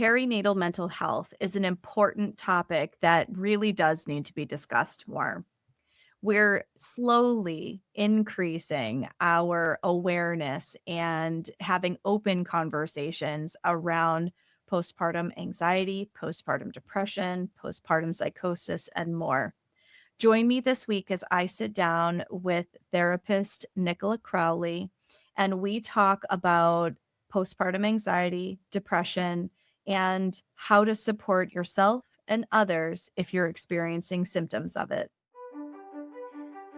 Perinatal mental health is an important topic that really does need to be discussed more. We're slowly increasing our awareness and having open conversations around postpartum anxiety, postpartum depression, postpartum psychosis, and more. Join me this week as I sit down with therapist Nicola Crawley and we talk about postpartum anxiety, depression, and how to support yourself and others if you're experiencing symptoms of it.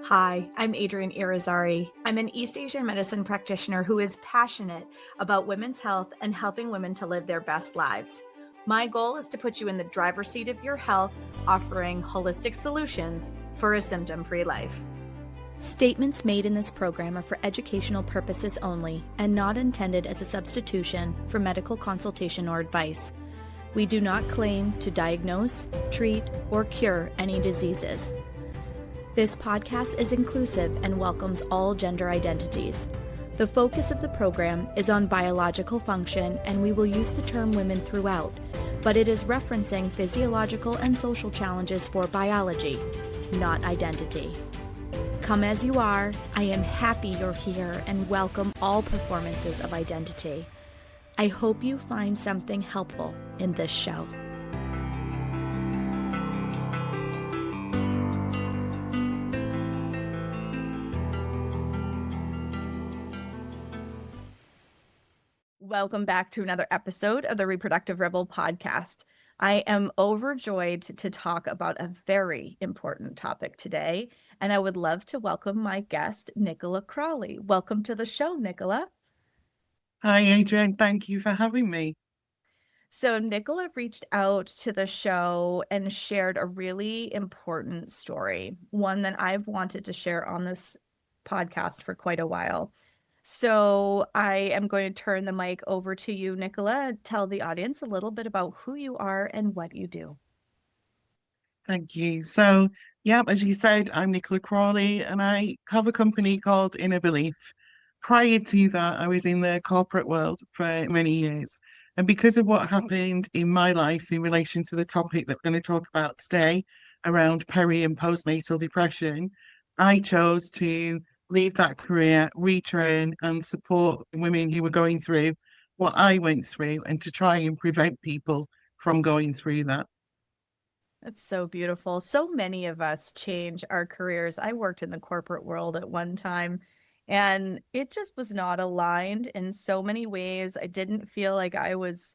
Hi, I'm Adrienne Irizarry. I'm an East Asian medicine practitioner who is passionate about women's health and helping women to live their best lives. My goal is to put you in the driver's seat of your health, offering holistic solutions for a symptom-free life. Statements made in this program are for educational purposes only and not intended as a substitution for medical consultation or advice. We do not claim to diagnose, treat, or cure any diseases. This podcast is inclusive and welcomes all gender identities. The focus of the program is on biological function, and we will use the term women throughout, but it is referencing physiological and social challenges for biology, not identity. Come as you are, I am happy you're here and welcome all performances of identity. I hope you find something helpful in this show. Welcome back to another episode of the Reproductive Rebel podcast. I am overjoyed to talk about a very important topic today, and I would love to welcome my guest, Nicola Crawley. Welcome to the show, Nicola. Hi, Adrienne. Thank you for having me. So Nicola reached out to the show and shared a really important story, one that I've wanted to share on this podcast for quite a while. So I am going to turn the mic over to you, Nicola. Tell the audience a little bit about who you are and what you do. Thank you. So, yeah, as you said, I'm Nicola Crawley and I have a company called Inner Belief. Prior to that, I was in the corporate world for many years. And because of what happened in my life in relation to the topic that we're going to talk about today around peri and postnatal depression, I chose to leave that career, retrain and support women who were going through what I went through and to try and prevent people from going through that. That's so beautiful. So many of us change our careers. I worked in the corporate world at one time, and it just was not aligned in so many ways. I didn't feel like I was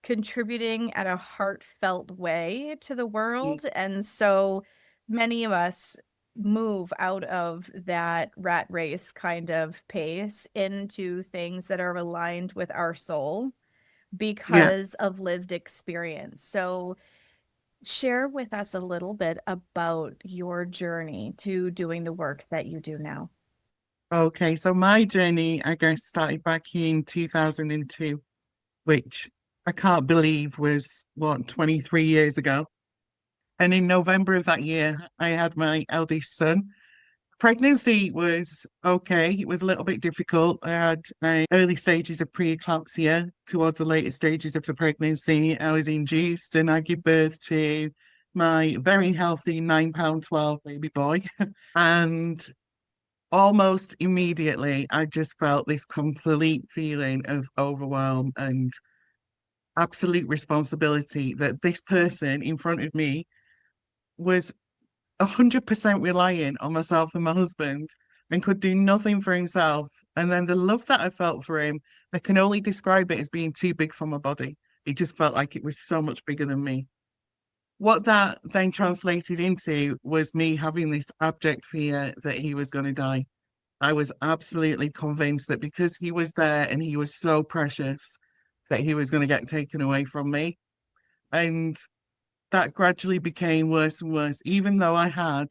contributing at a heartfelt way to the world. And so many of us move out of that rat race kind of pace into things that are aligned with our soul Yeah. because of lived experience. So share with us a little bit about your journey to doing the work that you do now. Okay. So my journey, I guess, started back in 2002, which I can't believe was, 23 years ago. And in November of that year, I had my eldest son. Pregnancy was okay. It was a little bit difficult. I had early stages of preeclampsia. Towards the later stages of the pregnancy, I was induced and I gave birth to my very healthy 9 pound 12 baby boy. And almost immediately, I just felt this complete feeling of overwhelm and absolute responsibility that this person in front of me was 100% reliant on myself and my husband and could do nothing for himself. And then the love that I felt for him, I can only describe it as being too big for my body. It just felt like it was so much bigger than me. What that then translated into was me having this abject fear that he was going to die. I was absolutely convinced that because he was there and he was so precious, that he was going to get taken away from me. And that gradually became worse and worse, even though I had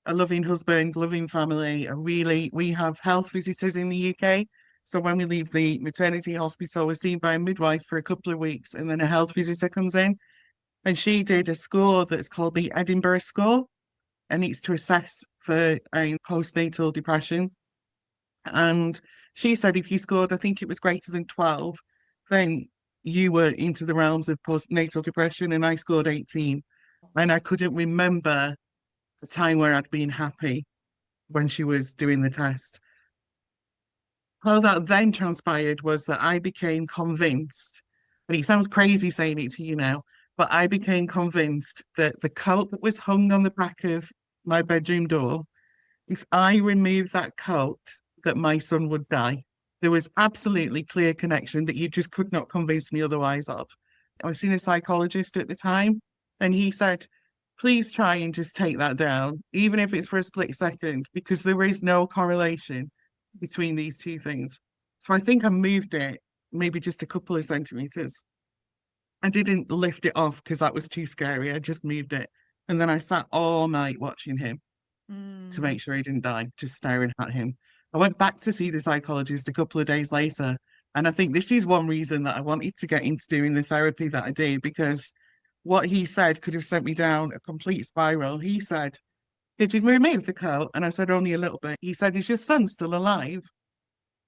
a loving husband, loving family, we have health visitors in the UK. So when we leave the maternity hospital, we're seen by a midwife for a couple of weeks and then a health visitor comes in. And she did a score that's called the Edinburgh score. And it's to assess for postnatal depression. And she said if you scored, I think it was greater than 12, then you were into the realms of postnatal depression and I scored 18. And I couldn't remember the time where I'd been happy when she was doing the test. How that then transpired was that I became convinced, and it sounds crazy saying it to you now, but I became convinced that the coat that was hung on the back of my bedroom door, if I removed that coat, that my son would die. There was absolutely clear connection that you just could not convince me otherwise of. I was seeing a psychologist at the time, and he said, please try and just take that down, even if it's for a split second, because there is no correlation between these two things. So I think I moved it maybe just a couple of centimeters. I didn't lift it off because that was too scary. I just moved it. And then I sat all night watching him to Mm. make sure he didn't die, just staring at him. I went back to see the psychologist a couple of days later. And I think this is one reason that I wanted to get into doing the therapy that I did, because what he said could have sent me down a complete spiral. He said, did you remove the coat? And I said, only a little bit. He said, is your son still alive?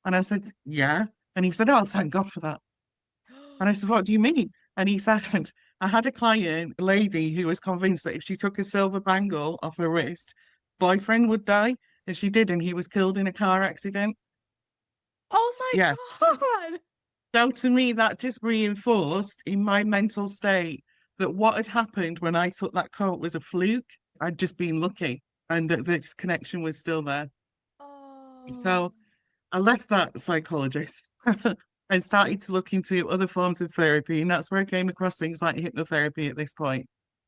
And I said, yeah. And he said, oh, thank God for that. And I said, what do you mean? And he said, I had a client, a lady, who was convinced that if she took a silver bangle off her wrist, boyfriend would die. And she did, and he was killed in a car accident. Oh Yeah. my God. So to me, that just reinforced in my mental state that what had happened when I took that coat was a fluke. I'd just been lucky, and that this connection was still there. Oh. So I left that psychologist and started to look into other forms of therapy. And that's where I came across things like hypnotherapy at this point.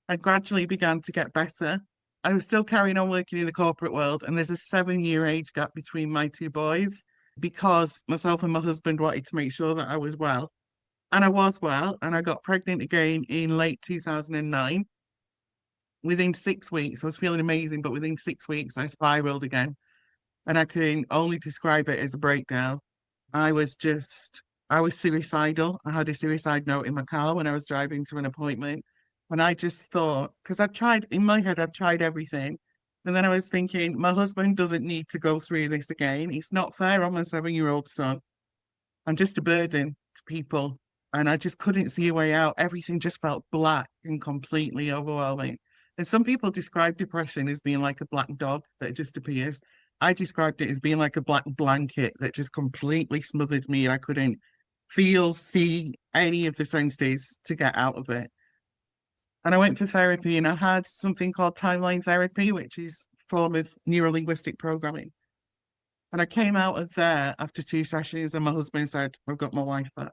I gradually began to get better. I was still carrying on working in the corporate world, and there's a 7 year age gap between my two boys because myself and my husband wanted to make sure that I was well. And I was well, and I got pregnant again in late 2009. Within 6 weeks, I was feeling amazing, but within 6 weeks, I spiraled again. And I can only describe it as a breakdown. I was just, I was suicidal. I had a suicide note in my car when I was driving to an appointment. And I just thought, because I'd tried, in my head, I'd tried everything. And then I was thinking, my husband doesn't need to go through this again. It's not fair on my 7 year old son. I'm just a burden to people. And I just couldn't see a way out. Everything just felt black and completely overwhelming. And some people describe depression as being like a black dog that just appears. I described it as being like a black blanket that just completely smothered me, and I couldn't feel, see any of the senses to get out of it. And I went for therapy, and I had something called timeline therapy, which is a form of neurolinguistic programming. And I came out of there after 2 sessions, and my husband said, I've got my wife back.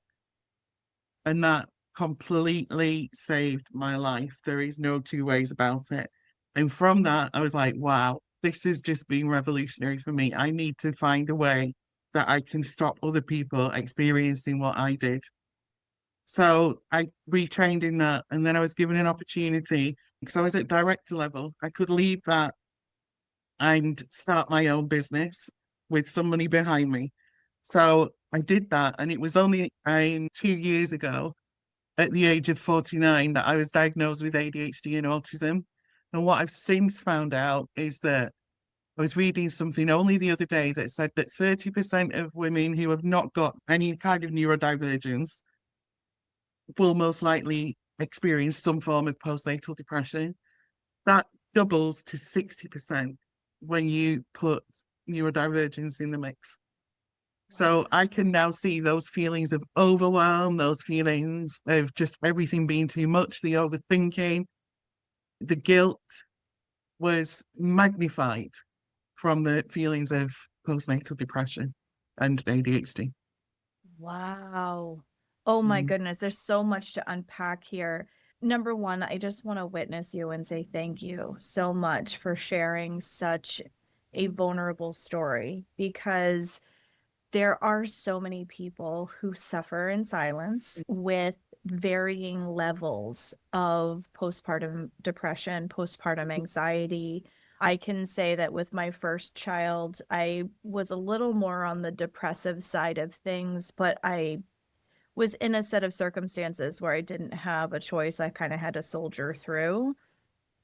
And that completely saved my life. There is no two ways about it. And from that, I was like, wow, this has just been revolutionary for me. I need to find a way that I can stop other people experiencing what I did. So I retrained in that. And then I was given an opportunity because I was at director level. I could leave that and start my own business with some money behind me. So I did that. And it was only 2 years ago at the age of 49 that I was diagnosed with ADHD and autism. And what I've since found out is that I was reading something only the other day that said that 30% of women who have not got any kind of neurodivergence will most likely experience some form of postnatal depression. That doubles to 60% when you put neurodivergence in the mix. So I Wow. can now see those feelings of overwhelm, those feelings of just everything being too much, the overthinking, the guilt was magnified from the feelings of postnatal depression and ADHD. Wow. Oh my Mm. goodness, there's so much to unpack here. Number one, I just want to witness you and say thank you so much for sharing such a vulnerable story, because there are so many people who suffer in silence with varying levels of postpartum depression, postpartum anxiety. I can say that with my first child, I was a little more on the depressive side of things, but I was in a set of circumstances where I didn't have a choice. I kind of had to soldier through.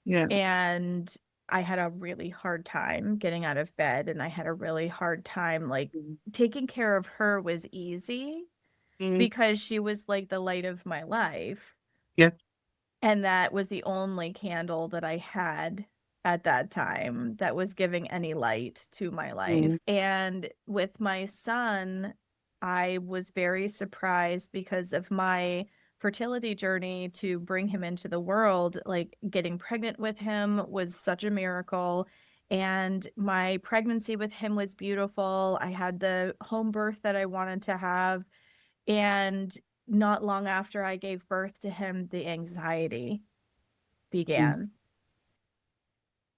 Yeah. And I had a really hard time getting out of bed, and I had a really hard time, like, taking care of her was easy, Mm, because she was like the light of my life. yeah. And that was the only candle that I had at that time that was giving any light to my life. Mm, And with my son, I was very surprised because of my fertility journey to bring him into the world. Like getting pregnant with him was such a miracle. And my pregnancy with him was beautiful. I had the home birth that I wanted to have. And not long after I gave birth to him, the anxiety mm, began.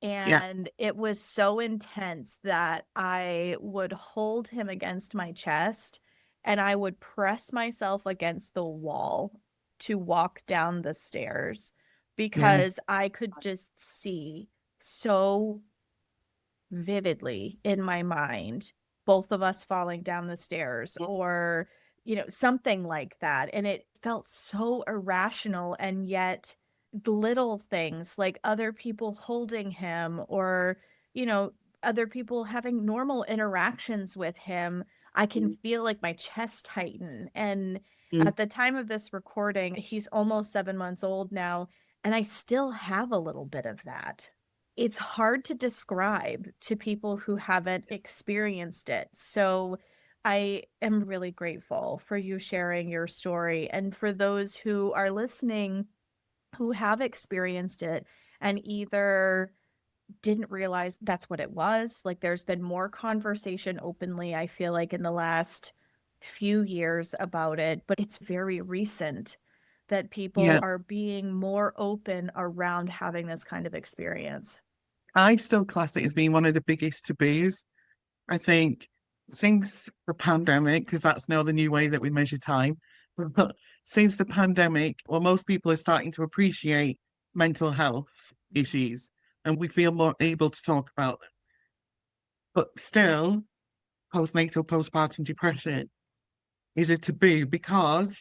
yeah. And it was so intense that I would hold him against my chest and I would press myself against the wall to walk down the stairs Yeah. because I could just see so vividly in my mind both of us falling down the stairs or something like that, and it felt so irrational. And yet little things like other people holding him or you know other people having normal interactions with him, I can Mm, feel like my chest tighten. And mm, at the time of this recording, he's almost 7 months old now, and I still have a little bit of that. It's hard to describe to people who haven't experienced it. So I am really grateful for you sharing your story. And for those who are listening who have experienced it and either didn't realize that's what it was, like there's been more conversation openly, I feel like, in the last few years about it, but it's very recent that people yeah. are being more open around having this kind of experience. I still class it as being one of the biggest taboos. I think since the pandemic, because that's now the new way that we measure time, but since the pandemic, well, most people are starting to appreciate mental health issues and we feel more able to talk about them. But still, postnatal postpartum depression is a taboo because,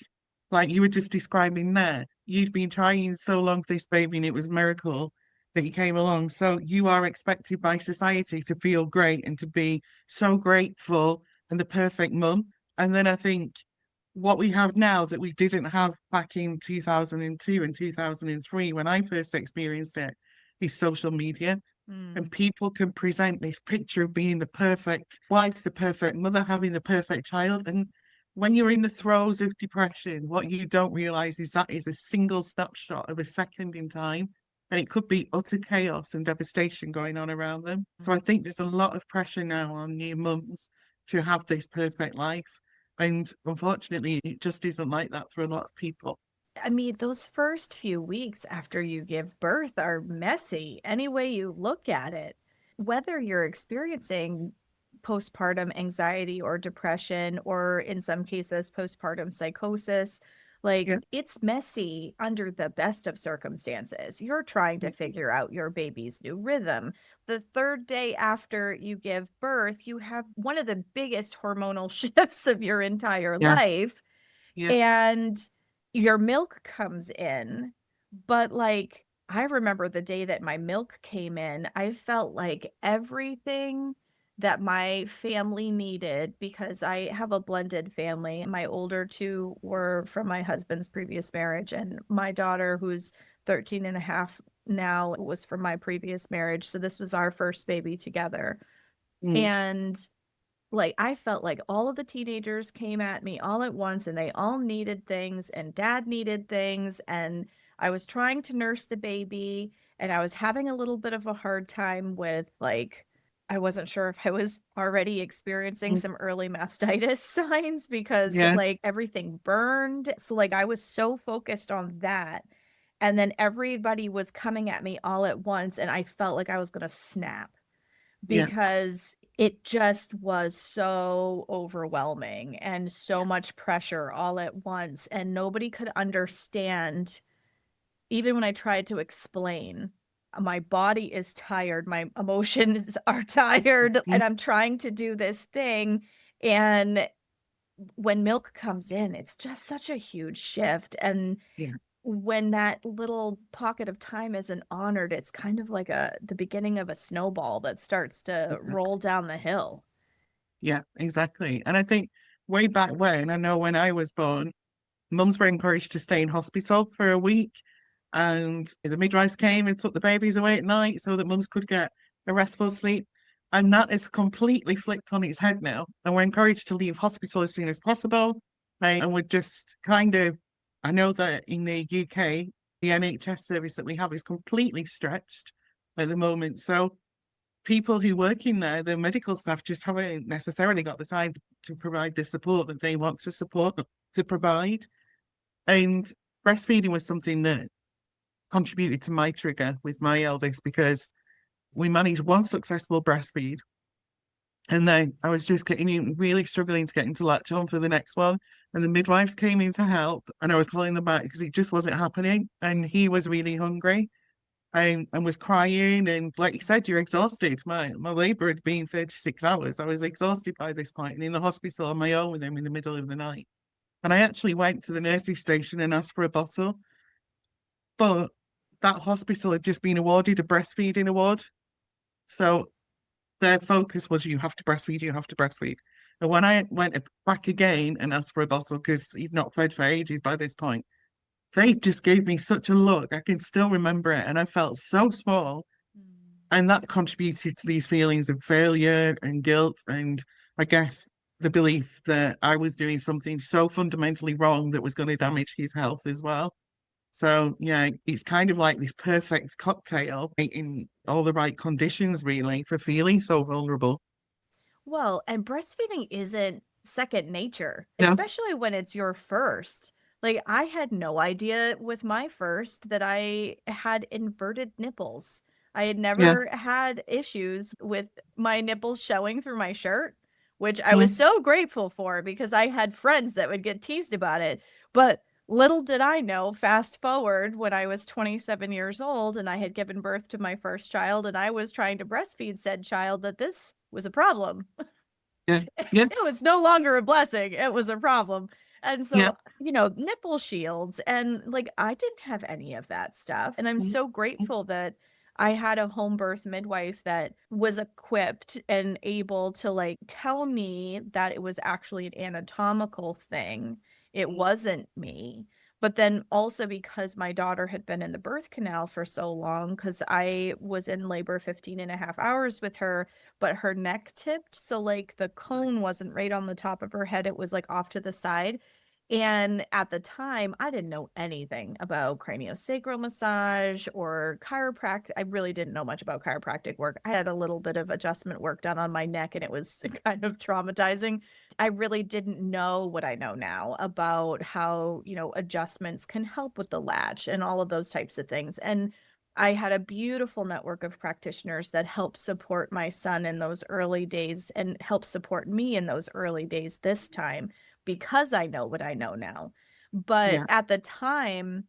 like you were just describing there, you'd been trying so long for this baby and it was a miracle that you came along. So you are expected by society to feel great and to be so grateful and the perfect mum. And then I think what we have now that we didn't have back in 2002 and 2003 when I first experienced it is social media. Mm. And people can present this picture of being the perfect wife, the perfect mother, having the perfect child. And when you're in the throes of depression, what you don't realize is that is a single snapshot of a second in time. And it could be utter chaos and devastation going on around them. So I think there's a lot of pressure now on new mums to have this perfect life. And unfortunately, it just isn't like that for a lot of people. I mean, those first few weeks after you give birth are messy any way you look at it. Whether you're experiencing postpartum anxiety or depression, or in some cases, postpartum psychosis, like Yeah. it's messy under the best of circumstances. You're trying to figure out your baby's new rhythm. The third day after you give birth, you have one of the biggest hormonal shifts of your entire Yeah. life, Yeah. and your milk comes in. But like, I remember the day that my milk came in, I felt like everything that my family needed, because I have a blended family. My older two were from my husband's previous marriage, and my daughter, who's 13 and a half now, was from my previous marriage. So this was our first baby together. Mm, And like I felt like all of the teenagers came at me all at once and they all needed things and dad needed things, and I was trying to nurse the baby and I was having a little bit of a hard time with like I wasn't sure if I was already experiencing mm, some early mastitis signs because yeah. like everything burned. So like I was so focused on that, and then everybody was coming at me all at once and I felt like I was going to snap Yeah. because it just was so overwhelming and so much pressure all at once. And nobody could understand, even when I tried to explain. My body is tired, my emotions are tired, Mm, and I'm trying to do this thing. And when milk comes in, it's just such a huge shift. And yeah. when that little pocket of time isn't honored, it's kind of like the beginning of a snowball that starts to Yeah. roll down the hill. Yeah, exactly. And I think way back when, I know when I was born, mums were encouraged to stay in hospital for a week, and the midwives came and took the babies away at night so that mums could get a restful sleep. And that is completely flipped on its head now. And we're encouraged to leave hospital as soon as possible. Right? And we're just kind of, I know that in the UK, the NHS service that we have is completely stretched at the moment. So people who work in there, the medical staff, just haven't necessarily got the time to provide the support that they want to provide. And breastfeeding was something that contributed to my trigger with my eldest because we managed one successful breastfeed. And then I was just really struggling to get into latch on for the next one. And the midwives came in to help, and I was calling them back because it just wasn't happening. And he was really hungry and was crying. And like you said, you're exhausted. My labor had been 36 hours. I was exhausted by this point and in the hospital on my own with him in the middle of the night. And I actually went to the nursery station and asked for a bottle. But that hospital had just been awarded a breastfeeding award. So their focus was you have to breastfeed, you have to breastfeed. And when I went back again and asked for a bottle, because he'd not fed for ages by this point, they just gave me such a look. I can still remember it. And I felt so small. And that contributed to these feelings of failure and guilt. And I guess the belief that I was doing something so fundamentally wrong that was going to damage his health as well. So yeah, it's kind of like this perfect cocktail in all the right conditions, really, for feeling so vulnerable. Well, and breastfeeding isn't second nature, Yeah, especially when it's your first. Like, I had no idea with my first that I had inverted nipples. I had yeah, never had issues with my nipples showing through my shirt, which I was mm, so grateful for because I had friends that would get teased about it. But little did I know, fast forward when I was 27 years old and I had given birth to my first child and I was trying to breastfeed said child, that this was a problem. yeah, yeah, It was no longer a blessing, it was a problem. And yeah, so, nipple shields and like I didn't have any of that stuff. And I'm mm, so mm, grateful that I had a home birth midwife that was equipped and able to like tell me that it was actually an anatomical thing. It mm, wasn't me. But then also because my daughter had been in the birth canal for so long, because I was in labor 15 and a half hours with her, but her neck tipped. So like the cone wasn't right on the top of her head. It was like off to the side. And at the time, I didn't know anything about craniosacral massage or chiropractic. I really didn't know much about chiropractic work. I had a little bit of adjustment work done on my neck and it was kind of traumatizing. I really didn't know what I know now about how, adjustments can help with the latch and all of those types of things. And I had a beautiful network of practitioners that helped support my son in those early days and help support me in those early days this time because I know what I know now. But yeah, at the time,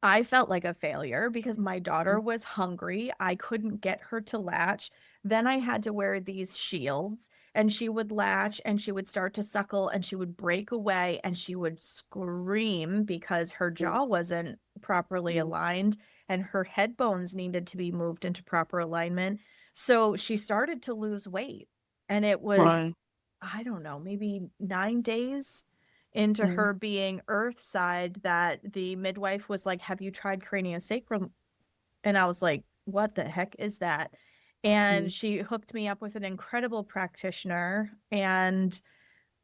I felt like a failure because my daughter mm, was hungry. I couldn't get her to latch. Then I had to wear these shields, and she would latch and she would start to suckle and she would break away and she would scream because her mm, jaw wasn't properly mm. aligned and her head bones needed to be moved into proper alignment. So she started to lose weight. And it was, Right. I don't know, maybe 9 days into Mm, her being earthside that the midwife was like, "Have you tried craniosacral?" And I was like, "What the heck is that?" And mm, she hooked me up with an incredible practitioner and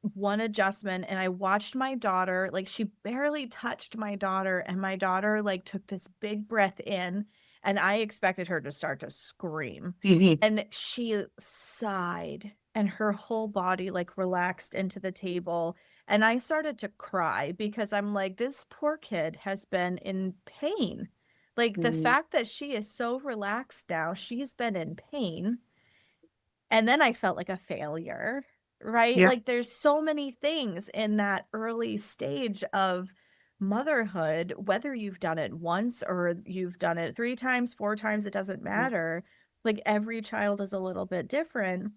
one adjustment. And I watched my daughter, like, she barely touched my daughter, and my daughter, like, took this big breath in. And I expected her to start to scream. mhm, And she sighed and her whole body like relaxed into the table. And I started to cry because I'm like, this poor kid has been in pain. Like the mm, fact that she is so relaxed now, she's been in pain. And then I felt like a failure, right? yeah, Like there's so many things in that early stage of motherhood, whether you've done it once or you've done it 3 times, 4 times, it doesn't mm, matter. Like every child is a little bit different.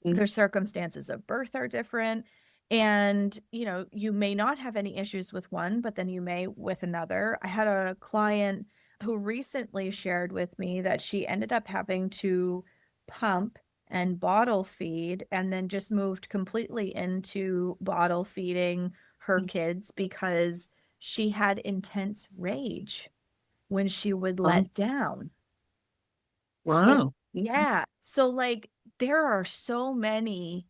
mm, Their circumstances of birth are different. And, you may not have any issues with one, but then you may with another. I had a client who recently shared with me that she ended up having to pump and bottle feed, and then just moved completely into bottle feeding her kids because she had intense rage when she would Oh, let down. So, wow. yeah. So, like, there are so many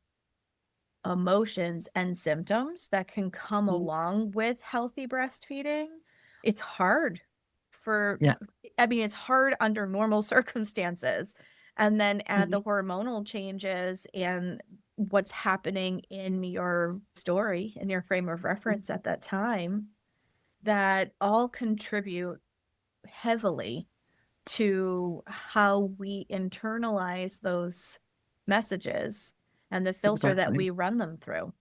emotions and symptoms that can come Mm. along with healthy breastfeeding. It's hard for, Yeah. I mean, it's hard under normal circumstances. And then add Mhm. the hormonal changes and what's happening in your story, in your frame of reference at that time, that all contribute heavily to how we internalize those messages and the filter that Exactly. we run them through.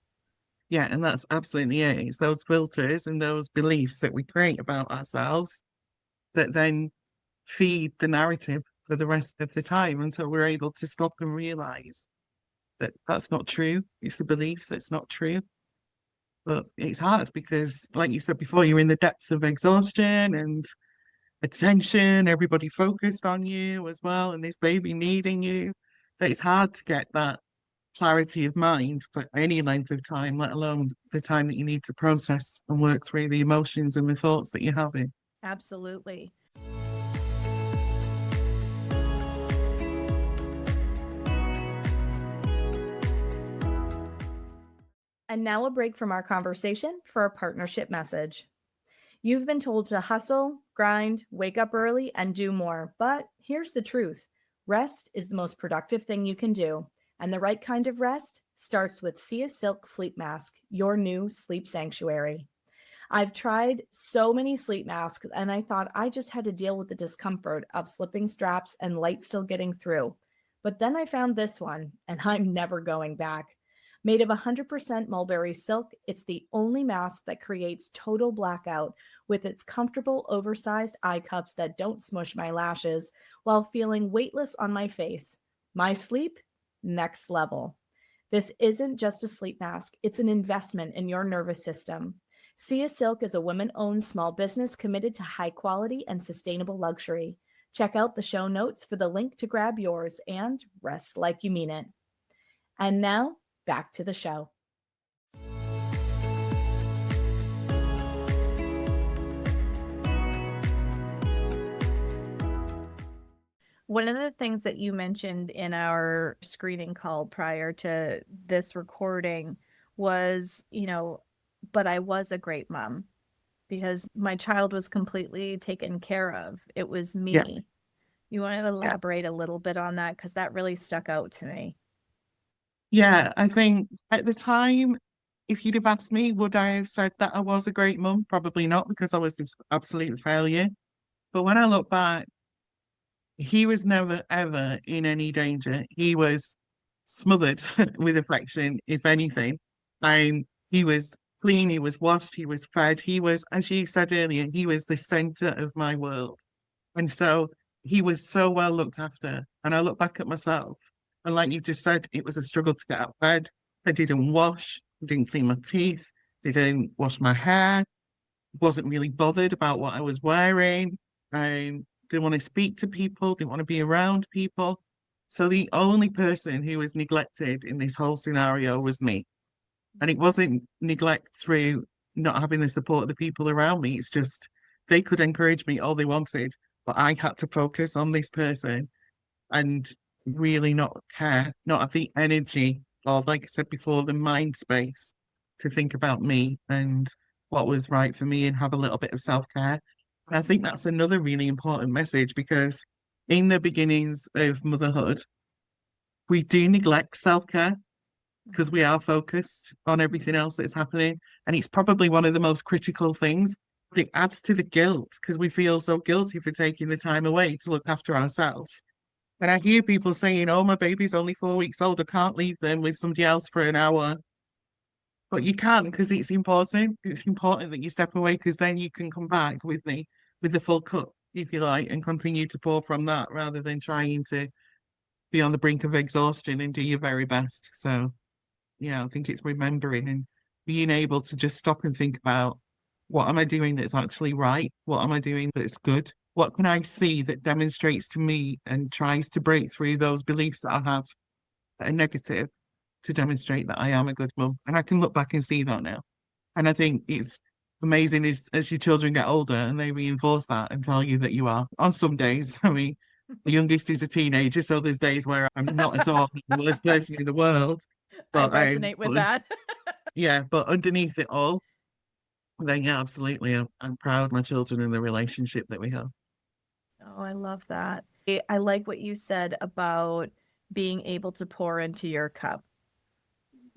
Yeah, and that's absolutely it. It's those filters and those beliefs that we create about ourselves that then feed the narrative for the rest of the time until we're able to stop and realize that that's not true. It's a belief that's not true. But it's hard because, like you said before, you're in the depths of exhaustion and attention, everybody focused on you as well, and this baby needing you. That it's hard to get that clarity of mind for any length of time, let alone the time that you need to process and work through the emotions and the thoughts that you're having. Absolutely. And now a break from our conversation for a partnership message. You've been told to hustle, grind, wake up early, and do more. But here's the truth: rest is the most productive thing you can do. And the right kind of rest starts with Sia Silk Sleep Mask, your new sleep sanctuary. I've tried so many sleep masks, and I thought I just had to deal with the discomfort of slipping straps and light still getting through. But then I found this one, and I'm never going back. Made of 100% mulberry silk, it's the only mask that creates total blackout with its comfortable, oversized eye cups that don't smush my lashes while feeling weightless on my face. My sleep, next level. This isn't just a sleep mask, it's an investment in your nervous system. Sia Silk is a women owned small business committed to high quality and sustainable luxury. Check out the show notes for the link to grab yours and rest like you mean it. And now, back to the show. One of the things that you mentioned in our screening call prior to this recording was, but I was a great mom because my child was completely taken care of. It was Yeah. me. You want to Yeah. elaborate a little bit on that? Because that really stuck out to me. Yeah, I think at the time, if you'd have asked me, would I have said that I was a great mum? Probably not, because I was this absolute failure. But when I look back, he was never ever in any danger. He was smothered with affection, if anything. He was clean, he was washed, he was fed, he was, as you said earlier, he was the center of my world. And so he was so well looked after. And I look back at myself, and like you just said, it was a struggle to get out of bed. I didn't wash, didn't clean my teeth, didn't wash my hair, wasn't really bothered about what I was wearing. Didn't want to speak to people, didn't want to be around people. So the only person who was neglected in this whole scenario was me. And it wasn't neglect through not having the support of the people around me. It's just they could encourage me all they wanted, but I had to focus on this person and really not care, not have the energy, or like I said before, the mind space to think about me and what was right for me and have a little bit of self-care. And I think that's another really important message because in the beginnings of motherhood, we do neglect self-care because we are focused on everything else that's happening. And it's probably one of the most critical things. But it adds to the guilt because we feel so guilty for taking the time away to look after ourselves. And I hear people saying, oh, my baby's only 4 weeks old. I can't leave them with somebody else for an hour. But you can because it's important. It's important that you step away because then you can come back with the full cup, if you like, and continue to pour from that rather than trying to be on the brink of exhaustion and do your very best. So yeah, I think it's remembering and being able to just stop and think about what am I doing that's actually right? What am I doing that's good? What can I see that demonstrates to me and tries to break through those beliefs that I have? are negative to demonstrate that I am a good mum. And I can look back and see that now. And I think it's amazing as your children get older and they reinforce that and tell you that you are. On some days, I mean, the youngest is a teenager, so there's days where I'm not at all the worst person in the world. I But resonate with that. yeah, but underneath it all, then yeah, absolutely, I'm proud of my children and the relationship that we have. Oh, I love that. I like what you said about being able to pour into your cup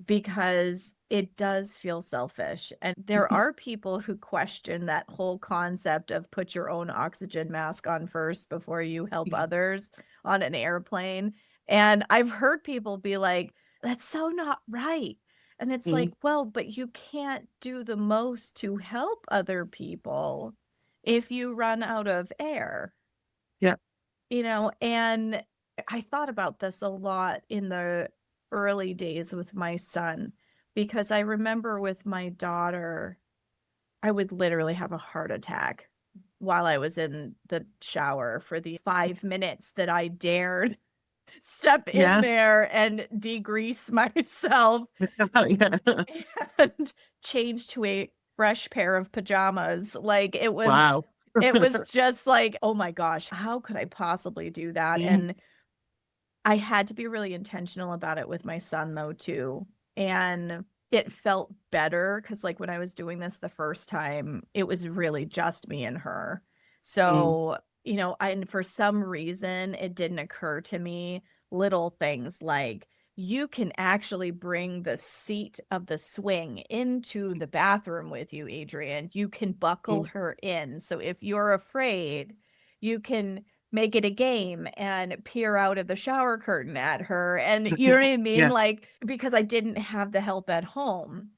because it does feel selfish. And there are people who question that whole concept of put your own oxygen mask on first before you help others on an airplane. And I've heard people be like, that's so not right. And it's like, Mm, well, but you can't do the most to help other people if you run out of air, yeah, and I thought about this a lot in the early days with my son because I remember with my daughter, I would literally have a heart attack while I was in the shower for the 5 minutes that I dared step in yeah, there and degrease myself yeah. and change to a fresh pair of pajamas. Like Wow. it was just like, oh my gosh, how could I possibly do that? Mm, And I had to be really intentional about it with my son though too. And it felt better because like when I was doing this the first time, it was really just me and her. mm, So, and for some reason it didn't occur to me little things like you can actually bring the seat of the swing into the bathroom with you, Adrian. You can buckle mm. her in. So if you're afraid, you can make it a game and peer out of the shower curtain at her. And you know what I mean? Yeah, Like, because I didn't have the help at home.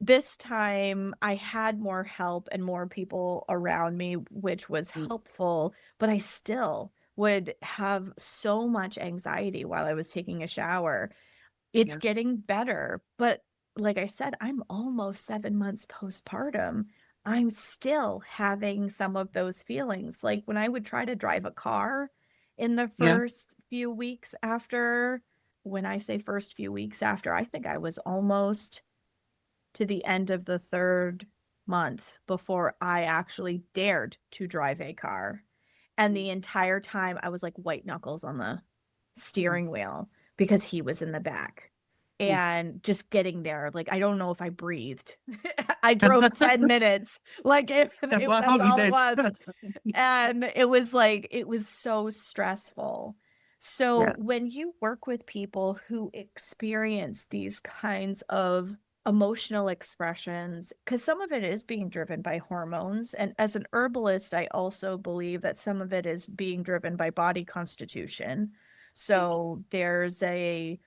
This time I had more help and more people around me, which was mm, helpful, but I still would have so much anxiety while I was taking a shower. It's yeah, getting better, but like I said, I'm almost 7 months postpartum. I'm still having some of those feelings. Like when I would try to drive a car in the yeah. first few weeks after, when I say first few weeks after, I think I was almost to the end of the third month before I actually dared to drive a car. And the entire time I was like white knuckles on the Mm, steering wheel because he was in the back. mm. And just getting there, like I don't know if I breathed. I drove 10 minutes. Like Well, I that's hope you all it did. was. And it was like it was so stressful. So Yeah, when you work with people who experience these kinds of emotional expressions, because some of it is being driven by hormones, and as an herbalist I also believe that some of it is being driven by body constitution. So there's a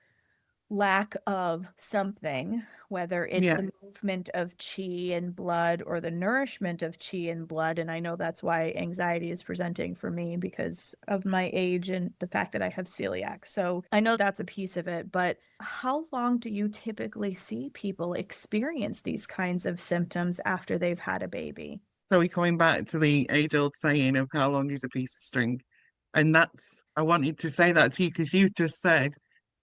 lack of something, whether it's yeah, the movement of chi and blood or the nourishment of chi and blood. And I know that's why anxiety is presenting for me because of my age and the fact that I have celiac. So I know that's a piece of it. But how long do you typically see people experience these kinds of symptoms after they've had a baby? so we're coming back to the age-old saying of how long is a piece of string. And I wanted to say that to you because you just said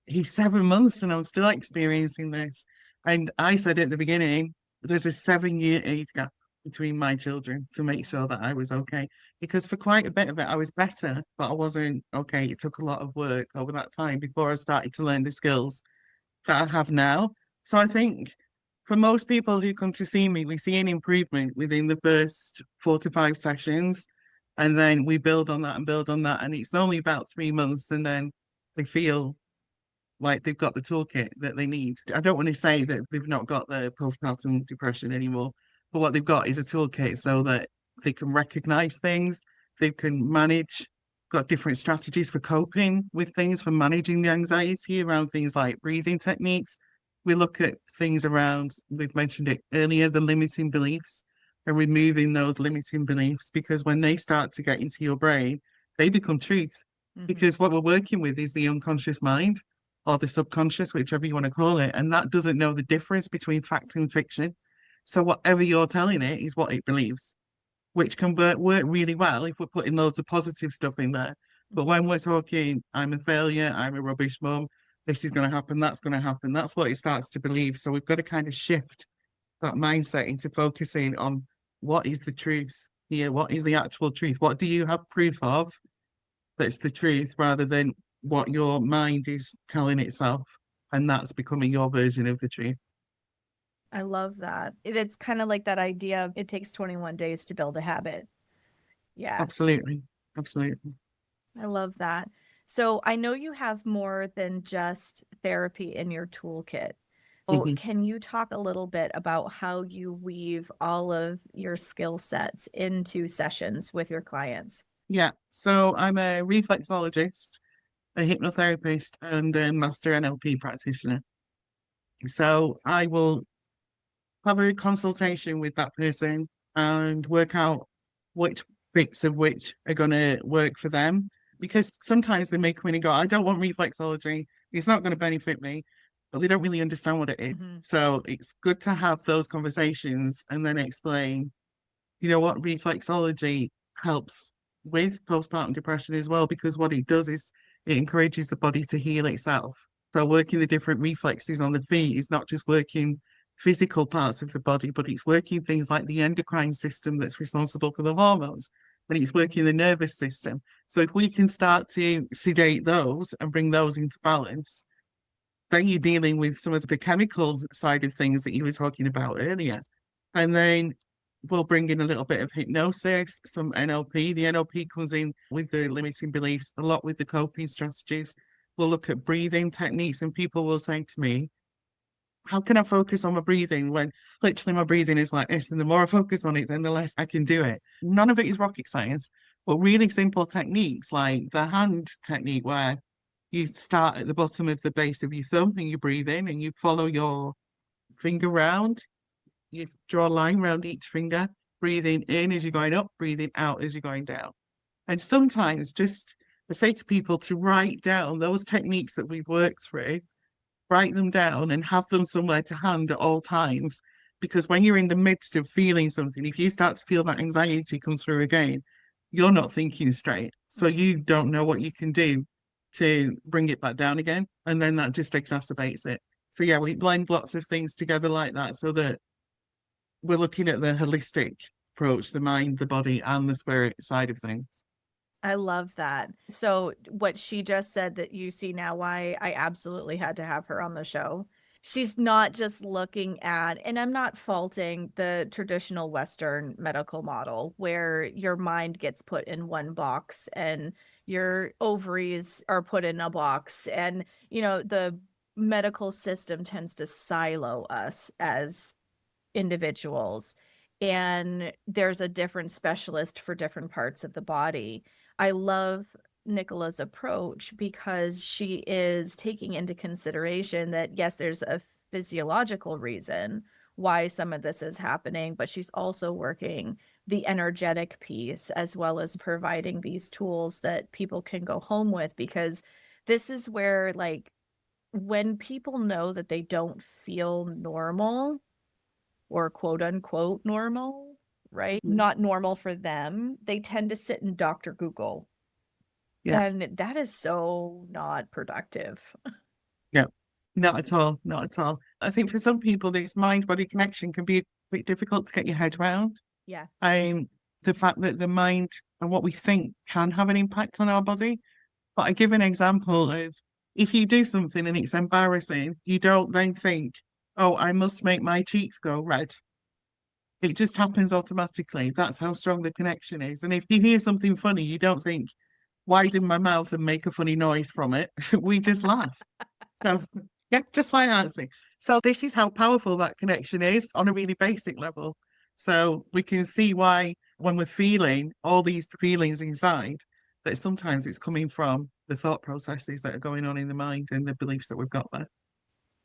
he's 7 months and I'm still experiencing this. And I said at the beginning, there's a 7 year age gap between my children to make Yeah. sure that I was okay. Because for quite a bit of it, I was better, but I wasn't okay. It took a lot of work over that time before I started to learn the skills that I have now. So I think for most people who come to see me, we see an improvement within the first 4 to 5 sessions. And then we build on that and build on that. And it's only about 3 months. And then they feel like they've got the toolkit that they need. I don't want to say that they've not got the postpartum depression anymore, but what they've got is a toolkit so that they can recognize things, they can manage, got different strategies for coping with things, for managing the anxiety around things like breathing techniques. We look at things around, we've mentioned it earlier, the limiting beliefs and removing those limiting beliefs because when they start to get into your brain, they become truth. Mm-hmm. Because what we're working with is the unconscious mind or the subconscious, whichever you want to call it, and that doesn't know the difference between fact and fiction. So whatever you're telling it is what it believes, which can work really well if we're putting loads of positive stuff in there. But when we're talking, I'm a failure, I'm a rubbish mum, this is going to happen, that's going to happen. That's what it starts to believe. So we've got to kind of shift that mindset into focusing on what is the truth here? What is the actual truth? What do you have proof of that's the truth rather than what your mind is telling itself? And that's becoming your version of the truth. I love that. It's kind of like that idea of it takes 21 days to build a habit. Yeah, Absolutely. Absolutely. I love that. So I know you have more than just therapy in your toolkit. So Mhm. can you talk a little bit about how you weave all of your skill sets into sessions with your clients? Yeah. So I'm a reflexologist, a hypnotherapist, and a master NLP practitioner. So I will have a consultation with that person and work out which bits of which are going to work for them. Because sometimes they may come in and go, I don't want reflexology. It's not going to benefit me, but they don't really understand what it is. Hmm. So it's good to have those conversations and then explain, you know what, reflexology helps with postpartum depression as well, because what it does is it encourages the body to heal itself. So working the different reflexes on the feet is not just working physical parts of the body, but it's working things like the endocrine system that's responsible for the hormones, and it's working the nervous system. So if we can start to sedate those and bring those into balance, then you're dealing with some of the chemical side of things that you were talking about earlier. And then we'll bring in a little bit of hypnosis, some NLP. The NLP comes in with the limiting beliefs, a lot with the coping strategies. We'll look at breathing techniques, and people will say to me, how can I focus on my breathing when literally my breathing is like this? And the more I focus on it, then the less I can do it. None of it is rocket science, but really simple techniques like the hand technique, where you start at the bottom of the base of your thumb and you breathe in and you follow your finger round. You draw a line around each finger, breathing in as you're going up, breathing out as you're going down. And sometimes just I say to people to write down those techniques that we've worked through, write them down and have them somewhere to hand at all times. Because when you're in the midst of feeling something, if you start to feel that anxiety come through again, you're not thinking straight. So you don't know what you can do to bring it back down again. And then that just exacerbates it. So yeah, we blend lots of things together like that so that we're looking at the holistic approach, the mind, the body, and the spirit side of things. I love that. So, what she just said that you see now why I absolutely had to have her on the show. She's not just looking at, and I'm not faulting the traditional Western medical model where your mind gets put in one box and your ovaries are put in a box. And, the medical system tends to silo us as individuals. And there's a different specialist for different parts of the body. I love Nicola's approach because she is taking into consideration that, yes, there's a physiological reason why some of this is happening, but she's also working the energetic piece as well as providing these tools that people can go home with, because this is where, like, when people know that they don't feel normal or quote unquote normal, right? Mhm. Not normal for them, they tend to sit in Dr. Google. Yeah, And that is so not productive. yeah. Not at all. Not at all. I think for some people, this mind body connection can be a bit difficult to get your head around. Yeah. The fact that the mind and what we think can have an impact on our body. But I give an example of if you do something and it's embarrassing, you don't then think, oh, I must make my cheeks go red. It just happens automatically. That's how strong the connection is. And if you hear something funny, you don't think, widen my mouth and make a funny noise from it. We just laugh. So, yeah, just like that. So this is how powerful that connection is on a really basic level. So we can see why when we're feeling all these feelings inside, that sometimes it's coming from the thought processes that are going on in the mind and the beliefs that we've got there.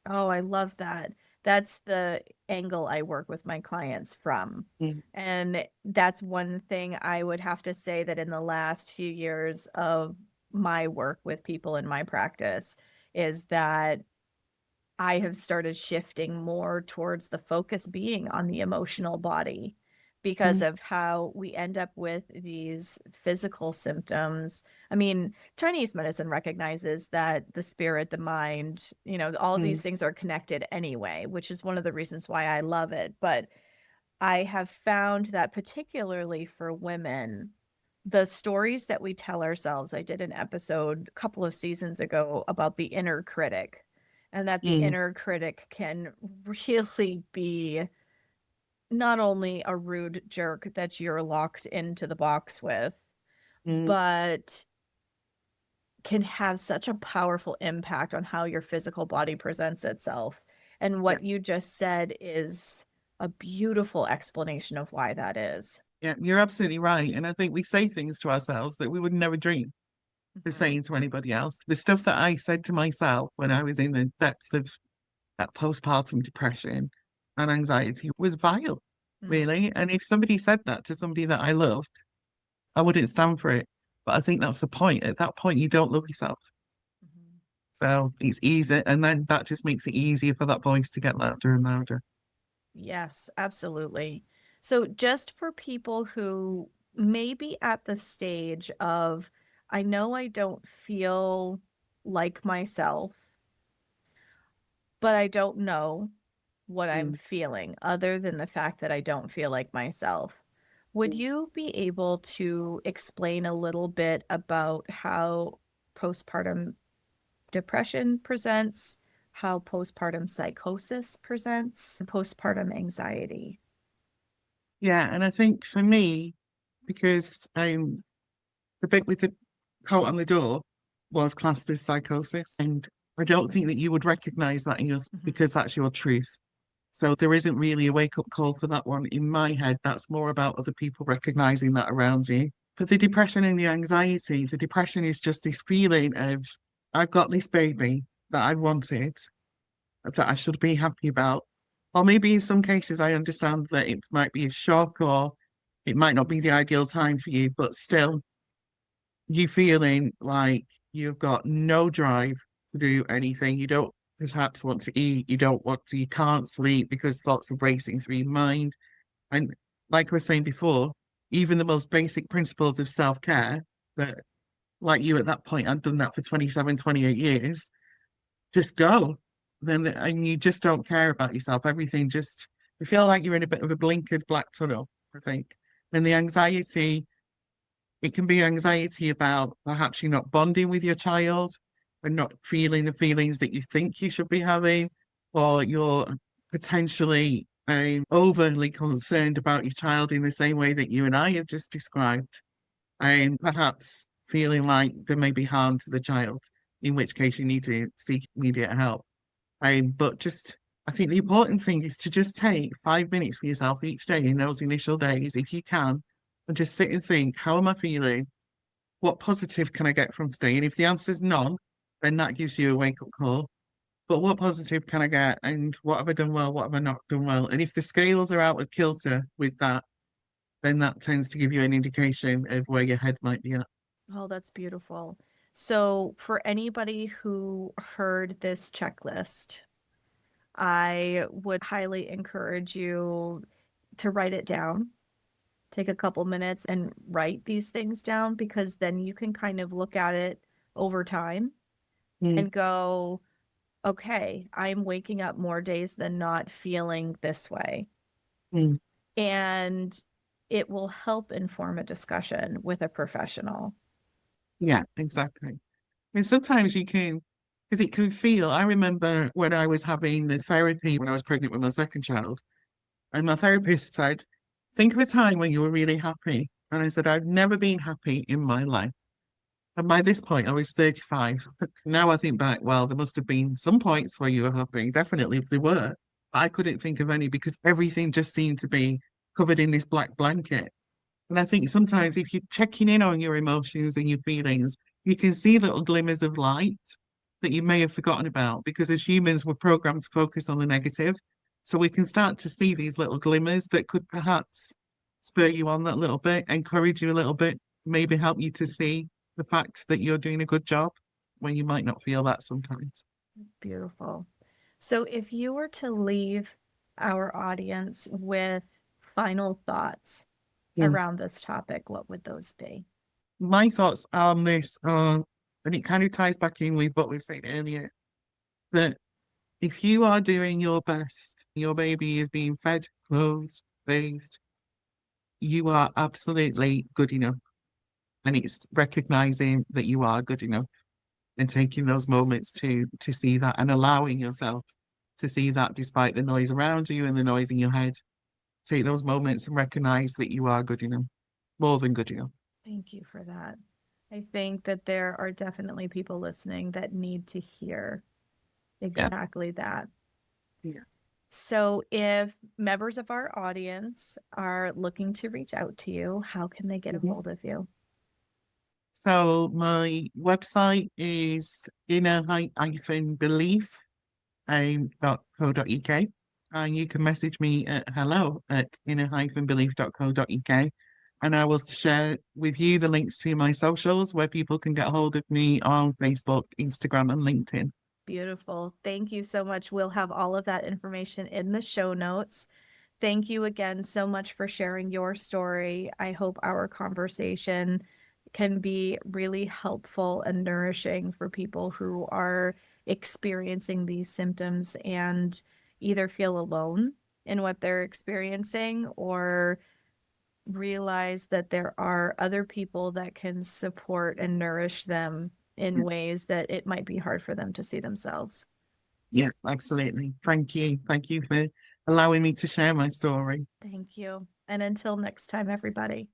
Oh, I love that. That's the angle I work with my clients from. Mm. And that's one thing I would have to say that in the last few years of my work with people in my practice is that I have started shifting more towards the focus being on the emotional body, because of how we end up with these physical symptoms. I mean, Chinese medicine recognizes that the spirit, the mind, all of these things are connected anyway, which is one of the reasons why I love it. But I have found that particularly for women, the stories that we tell ourselves, I did an episode a couple of seasons ago about the inner critic, and that the inner critic can really be not only a rude jerk that you're locked into the box with, but can have such a powerful impact on how your physical body presents itself. And what you just said is a beautiful explanation of why that is. Yeah, you're absolutely right. And I think we say things to ourselves that we would never dream of saying to anybody else. The stuff that I said to myself when I was in the depths of that postpartum depression and anxiety was vile, really. And if somebody said that to somebody that I loved, I wouldn't stand for it. But I think that's the point. At that point, you don't love yourself. So it's easy. And then that just makes it easier for that voice to get louder and louder. Yes, absolutely. So just for people who may be at the stage of, I know I don't feel like myself, but I don't know what I'm feeling other than the fact that I don't feel like myself. Would you be able to explain a little bit about how postpartum depression presents, how postpartum psychosis presents, and postpartum anxiety? Yeah. And I think for me, because the bit with the coat on the door was classed as psychosis. And I don't think that you would recognize that in yours because that's your truth. So there isn't really a wake up call for that one. In my head, that's more about other people recognizing that around you. But the depression and the anxiety, the depression is just this feeling of, I've got this baby that I wanted, that I should be happy about. Or maybe in some cases, I understand that it might be a shock or it might not be the ideal time for you, but still, you feeling like you've got no drive to do anything. You don't perhaps want to eat. You can't sleep because thoughts are racing through your mind. And like I was saying before, even the most basic principles of self-care that, like you at that point, I'd done that for 27, 28 years, just go. And you just don't care about yourself. Everything just, you feel like you're in a bit of a blinkered black tunnel, I think. And the anxiety, it can be anxiety about perhaps you're not bonding with your child and not feeling the feelings that you think you should be having, or you're potentially overly concerned about your child in the same way that you and I have just described, and perhaps feeling like there may be harm to the child, in which case you need to seek immediate help. But just, I think the important thing is to just take 5 minutes for yourself each day in those initial days, if you can, and just sit and think, how am I feeling? What positive can I get from today? And if the answer is none, then that gives you a wake up call. But what positive can I get? And what have I done well? What have I not done well? And if the scales are out of kilter with that, then that tends to give you an indication of where your head might be at. Oh, that's beautiful. So, for anybody who heard this checklist, I would highly encourage you to write it down. Take a couple minutes and write these things down, because then you can kind of look at it over time and go, okay, I'm waking up more days than not feeling this way. Mm. And it will help inform a discussion with a professional. Yeah, exactly. And sometimes you can, because it can feel, I remember when I was having the therapy when I was pregnant with my second child, and my therapist said, think of a time when you were really happy. And I said, I've never been happy in my life. And by this point, I was 35. Now I think back, well, there must have been some points where you were happy. Definitely, if there were. I couldn't think of any because everything just seemed to be covered in this black blanket. And I think sometimes if you're checking in on your emotions and your feelings, you can see little glimmers of light that you may have forgotten about, because as humans, we're programmed to focus on the negative. So we can start to see these little glimmers that could perhaps spur you on that little bit, encourage you a little bit, maybe help you to see the fact that you're doing a good job when you might not feel that sometimes. Beautiful. So, if you were to leave our audience with final thoughts around this topic, what would those be? My thoughts on this are, and it kind of ties back in with what we've said earlier, that if you are doing your best, your baby is being fed, clothed, bathed, you are absolutely good enough. And it's recognizing that you are good enough and taking those moments to see that and allowing yourself to see that despite the noise around you and the noise in your head. Take those moments and recognize that you are good enough, more than good enough. Thank you for that. I think that there are definitely people listening that need to hear exactly that. Yeah. So if members of our audience are looking to reach out to you, how can they get a hold of you? So my website is inner-belief.co.uk, and you can message me at hello@inner-belief.co.uk, and I will share with you the links to my socials where people can get hold of me on Facebook, Instagram, and LinkedIn. Beautiful. Thank you so much. We'll have all of that information in the show notes. Thank you again so much for sharing your story. I hope our conversation can be really helpful and nourishing for people who are experiencing these symptoms and either feel alone in what they're experiencing or realize that there are other people that can support and nourish them in ways that it might be hard for them to see themselves. Yeah, absolutely. Thank you. Thank you for allowing me to share my story. Thank you. And until next time, everybody.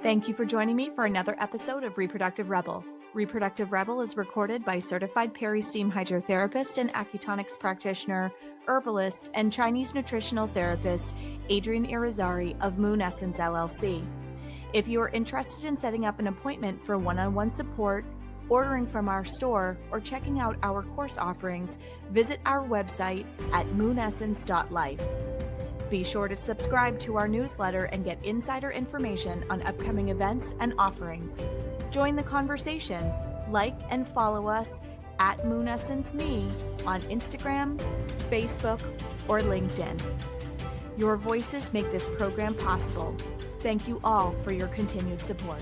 Thank you for joining me for another episode of Reproductive Rebel. Reproductive Rebel is recorded by certified peri-steam hydrotherapist and acutonics practitioner, herbalist, and Chinese nutritional therapist Adrienne Irizarry of Moon Essence LLC. If you are interested in setting up an appointment for one-on-one support, ordering from our store, or checking out our course offerings, visit our website at moonessence.life. Be sure to subscribe to our newsletter and get insider information on upcoming events and offerings. Join the conversation. Like and follow us at Moon Essence Me on Instagram, Facebook, or LinkedIn. Your voices make this program possible. Thank you all for your continued support.